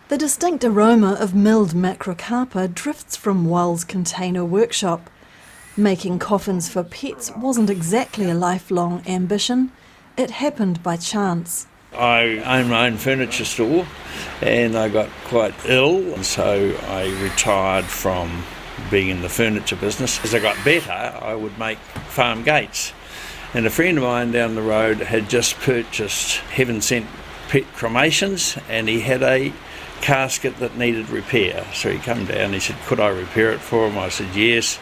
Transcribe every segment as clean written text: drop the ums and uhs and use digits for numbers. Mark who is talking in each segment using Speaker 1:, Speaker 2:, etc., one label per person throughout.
Speaker 1: The distinct aroma of milled macrocarpa drifts from Wal's container workshop. Making coffins for pets wasn't exactly a lifelong ambition. It happened by chance.
Speaker 2: I own my own furniture store and I got quite ill, and so I retired from being in the furniture business. As I got better, I would make farm gates. And a friend of mine down the road had just purchased heaven sent pet cremations, and he had a casket that needed repair. So he came down and he said, could I repair it for him? I said yes.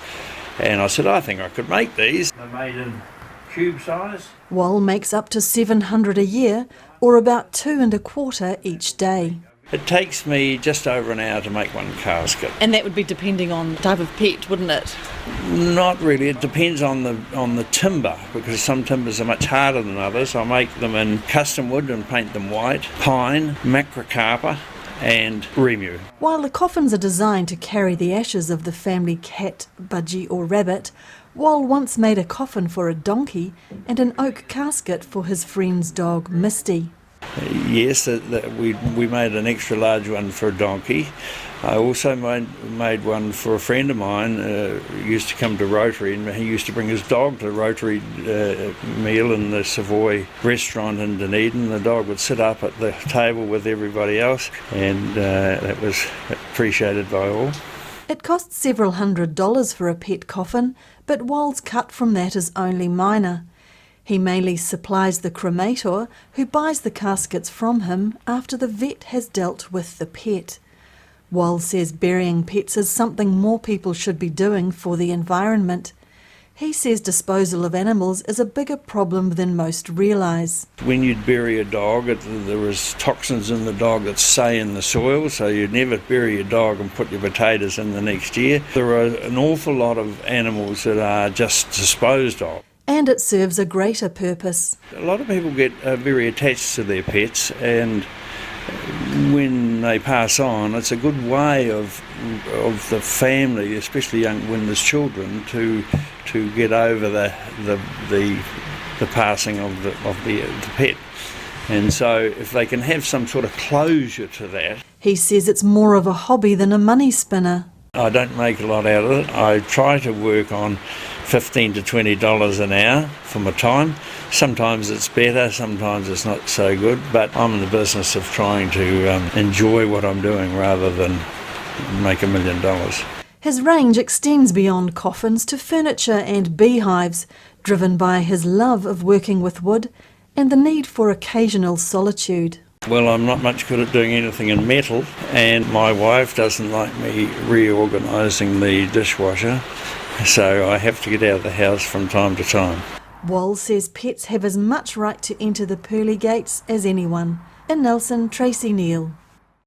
Speaker 2: And I said, I think I could make these. They're made in cube size.
Speaker 1: Wal makes up to $700 a year, or about 2 1/4 each day.
Speaker 2: It takes me just over an hour to make one casket.
Speaker 3: And that would be depending on the type of pet, wouldn't it?
Speaker 2: Not really. It depends on the timber, because some timbers are much harder than others. I make them in custom wood and paint them white, pine, macrocarpa and remu.
Speaker 1: While the coffins are designed to carry the ashes of the family cat, budgie or rabbit, Wal once made a coffin for a donkey and an oak casket for his friend's dog Misty.
Speaker 2: Yes, we made an extra large one for a donkey. I also made one for a friend of mine who used to come to Rotary, and he used to bring his dog to Rotary meal in the Savoy restaurant in Dunedin. The dog would sit up at the table with everybody else, and that was appreciated by all.
Speaker 1: It costs several $100s for a pet coffin, but Wal's cut from that is only minor. He mainly supplies the cremator, who buys the caskets from him after the vet has dealt with the pet. Wal says burying pets is something more people should be doing for the environment. He says disposal of animals is a bigger problem than most realise.
Speaker 2: When you'd bury a dog, there was toxins in the dog that stay in the soil, so you'd never bury your dog and put your potatoes in the next year. There are an awful lot of animals that are just disposed of.
Speaker 1: And it serves a greater purpose.
Speaker 2: A lot of people get very attached to their pets, and when they pass on, it's a good way of the family, especially when there's children, to get over the passing of the pet. And so if they can have some sort of closure to that.
Speaker 1: He says it's more of a hobby than a money spinner.
Speaker 2: I don't make a lot out of it. I try to work on $15 to $20 an hour for my time. Sometimes it's better, sometimes it's not so good, but I'm in the business of trying to enjoy what I'm doing rather than make $1 million.
Speaker 1: His range extends beyond coffins to furniture and beehives, driven by his love of working with wood and the need for occasional solitude.
Speaker 2: Well, I'm not much good at doing anything in metal, and my wife doesn't like me reorganising the dishwasher, so I have to get out of the house from time to time.
Speaker 1: Wal says pets have as much right to enter the pearly gates as anyone. In Nelson, Tracy Neal.